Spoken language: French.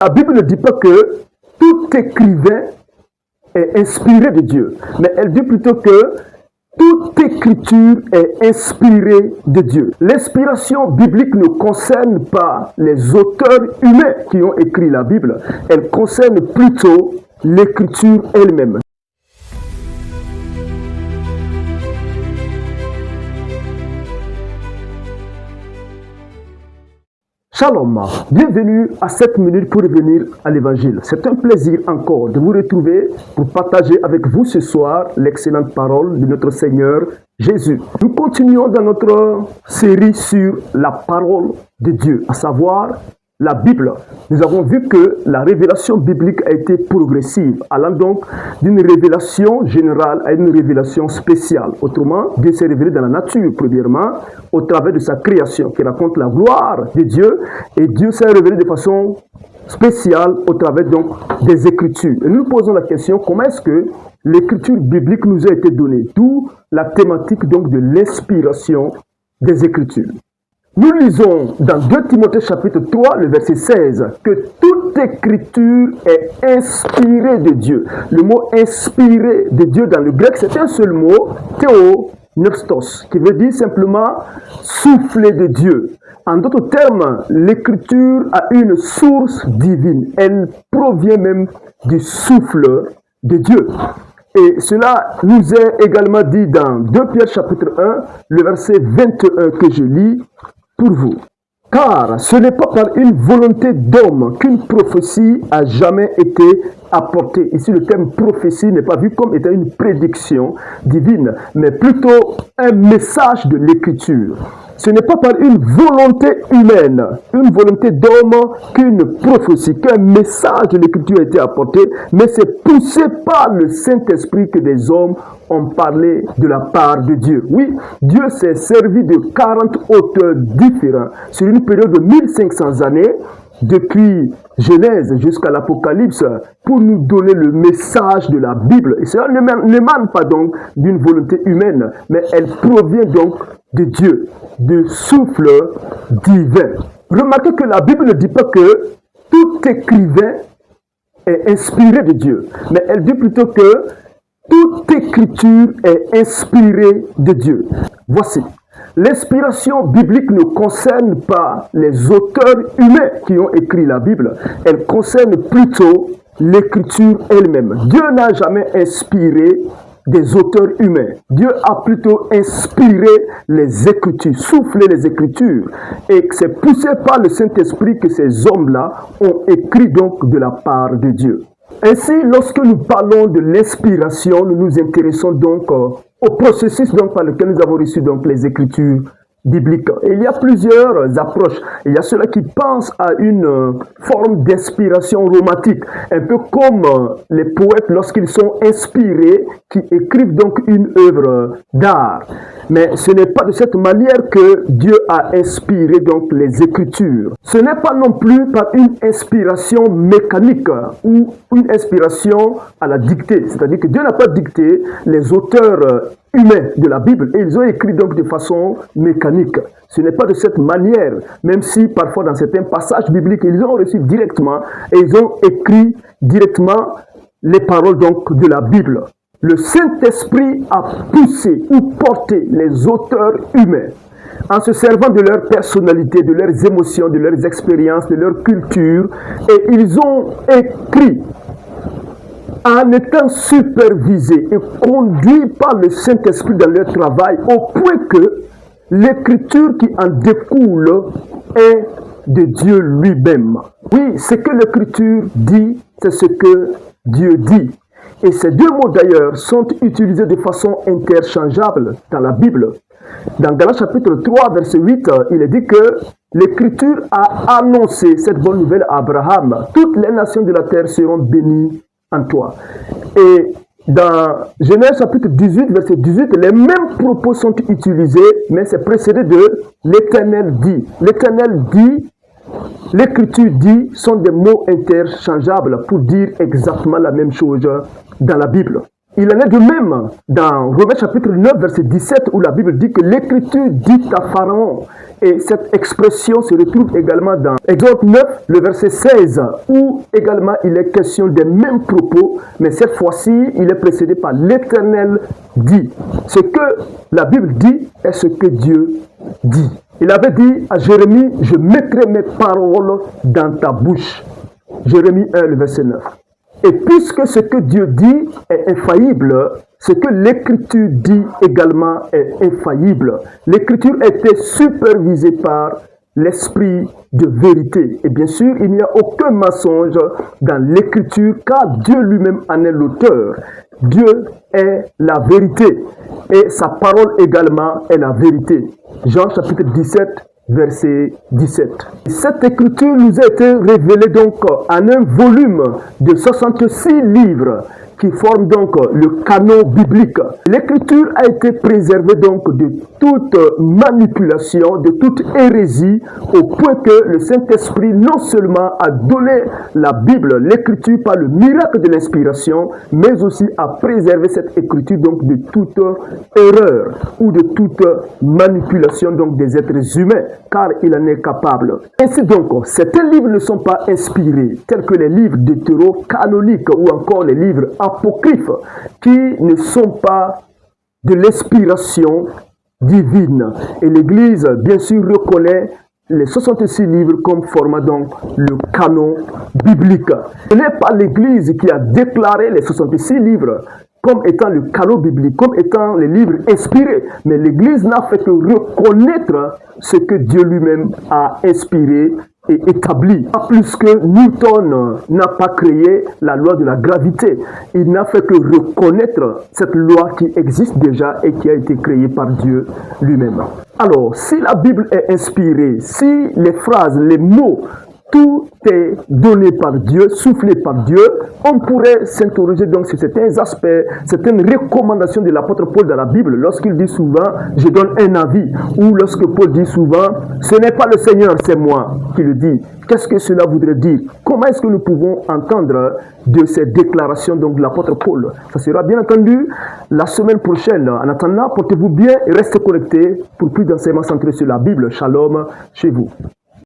La Bible ne dit pas que tout écrivain est inspiré de Dieu, mais elle dit plutôt que toute écriture est inspirée de Dieu. L'inspiration biblique ne concerne pas les auteurs humains qui ont écrit la Bible, elle concerne plutôt l'écriture elle-même. Shalom, bienvenue à 7 minutes pour revenir à l'évangile. C'est un plaisir encore de vous retrouver pour partager avec vous ce soir l'excellente parole de notre Seigneur Jésus. Nous continuons dans notre série sur la parole de Dieu, à savoir la Bible. Nous avons vu que la révélation biblique a été progressive, allant donc d'une révélation générale à une révélation spéciale. Autrement, Dieu s'est révélé dans la nature, premièrement, au travers de sa création, qui raconte la gloire de Dieu, et Dieu s'est révélé de façon spéciale au travers donc des Écritures. Et nous nous posons la question, comment est-ce que l'Écriture biblique nous a été donnée? D'où la thématique donc de l'inspiration des Écritures. Nous lisons dans 2 Timothée chapitre 3, le verset 16, que toute écriture est inspirée de Dieu. Le mot inspiré de Dieu dans le grec, c'est un seul mot, théopneustos, qui veut dire simplement souffler de Dieu. En d'autres termes, l'écriture a une source divine. Elle provient même du souffle de Dieu. Et cela nous est également dit dans 2 Pierre chapitre 1, le verset 21 que je lis pour vous. Car ce n'est pas par une volonté d'homme qu'une prophétie a jamais été apportée. Ici, le terme prophétie n'est pas vu comme étant une prédiction divine, mais plutôt un message de l'écriture. Ce n'est pas par une volonté humaine, une volonté d'homme qu'une prophétie, qu'un message de l'écriture a été apporté, mais c'est poussé par le Saint-Esprit que des hommes ont parlé de la part de Dieu. Oui, Dieu s'est servi de 40 auteurs différents sur une période de 1500 années, depuis Genèse jusqu'à l'Apocalypse, pour nous donner le message de la Bible. Et cela n'émane pas donc d'une volonté humaine, mais elle provient donc de Dieu, du souffle divin. Remarquez que la Bible ne dit pas que tout écrivain est inspiré de Dieu, mais elle dit plutôt que toute écriture est inspirée de Dieu. Voici. L'inspiration biblique ne concerne pas les auteurs humains qui ont écrit la Bible, elle concerne plutôt l'écriture elle-même. Dieu n'a jamais inspiré des auteurs humains. Dieu a plutôt inspiré les Écritures, soufflé les Écritures. Et c'est poussé par le Saint-Esprit que ces hommes-là ont écrit donc de la part de Dieu. Ainsi, lorsque nous parlons de l'inspiration, nous nous intéressons donc au processus donc, par lequel nous avons reçu donc, les Écritures bibliques. Et il y a plusieurs approches. Il y a ceux-là qui pensent à une forme d'inspiration romantique, un peu comme les poètes lorsqu'ils sont inspirés, qui écrivent donc une œuvre d'art. Mais ce n'est pas de cette manière que Dieu a inspiré donc les Écritures. Ce n'est pas non plus par une inspiration mécanique ou une inspiration à la dictée. C'est-à-dire que Dieu n'a pas dicté les auteurs humains de la Bible et ils ont écrit donc de façon mécanique. Ce n'est pas de cette manière, même si parfois dans certains passages bibliques, ils ont reçu directement et ils ont écrit directement les paroles donc de la Bible. Le Saint-Esprit a poussé ou porté les auteurs humains en se servant de leur personnalité, de leurs émotions, de leurs expériences, de leur culture, et ils ont écrit en étant supervisés et conduits par le Saint-Esprit dans leur travail, au point que l'écriture qui en découle est de Dieu lui-même. Oui, ce que l'écriture dit, c'est ce que Dieu dit. Et ces deux mots d'ailleurs sont utilisés de façon interchangeable dans la Bible. Dans Galates chapitre 3, verset 8, il est dit que l'Écriture a annoncé cette bonne nouvelle à Abraham. Toutes les nations de la terre seront bénies en toi. Et dans Genèse chapitre 18, verset 18, les mêmes propos sont utilisés, mais c'est précédé de l'Éternel dit. L'Éternel dit, l'Écriture dit, sont des mots interchangeables pour dire exactement la même chose dans la Bible. Il en est de même dans Romains chapitre 9, verset 17, où la Bible dit que l'écriture dit à Pharaon. Et cette expression se retrouve également dans Exode 9, le verset 16, où également il est question des mêmes propos, mais cette fois-ci, il est précédé par l'Éternel dit. Ce que la Bible dit est ce que Dieu dit. Il avait dit à Jérémie, je mettrai mes paroles dans ta bouche. Jérémie 1, le verset 9. Et puisque ce que Dieu dit est infaillible, ce que l'Écriture dit également est infaillible. L'Écriture a été supervisée par l'Esprit de vérité. Et bien sûr, il n'y a aucun mensonge dans l'Écriture, car Dieu lui-même en est l'auteur. Dieu est la vérité. Et sa parole également est la vérité. Jean chapitre 17, verset 17. Cette écriture nous a été révélée donc en un volume de 66 livres qui forment donc le canon biblique. L'écriture a été préservée donc de toute manipulation, de toute hérésie, au point que le Saint-Esprit non seulement a donné la Bible, l'écriture par le miracle de l'inspiration, mais aussi a préservé cette écriture donc de toute erreur ou de toute manipulation donc des êtres humains, car il en est capable. Ainsi donc, certains livres ne sont pas inspirés, tels que les livres deutéro-canoniques ou encore les livres apocryphes, qui ne sont pas de l'inspiration divine. Et l'Église, bien sûr, reconnaît les 66 livres comme formant donc le canon biblique. Ce n'est pas l'Église qui a déclaré les 66 livres comme étant le canon biblique, comme étant les livres inspirés. Mais l'Église n'a fait que reconnaître ce que Dieu lui-même a inspiré et établi. Pas plus que Newton n'a pas créé la loi de la gravité. Il n'a fait que reconnaître cette loi qui existe déjà et qui a été créée par Dieu lui-même. Alors, si la Bible est inspirée, si les phrases, les mots, tout est donné par Dieu, soufflé par Dieu, on pourrait s'interroger donc sur certains aspects, certaines recommandations de l'apôtre Paul dans la Bible, lorsqu'il dit souvent, je donne un avis, ou lorsque Paul dit souvent, ce n'est pas le Seigneur, c'est moi qui le dis. Qu'est-ce que cela voudrait dire? Comment est-ce que nous pouvons entendre de ces déclarations donc de l'apôtre Paul? Ça sera bien entendu la semaine prochaine. En attendant, portez-vous bien et restez connectés pour plus d'enseignements centrés sur la Bible. Shalom chez vous.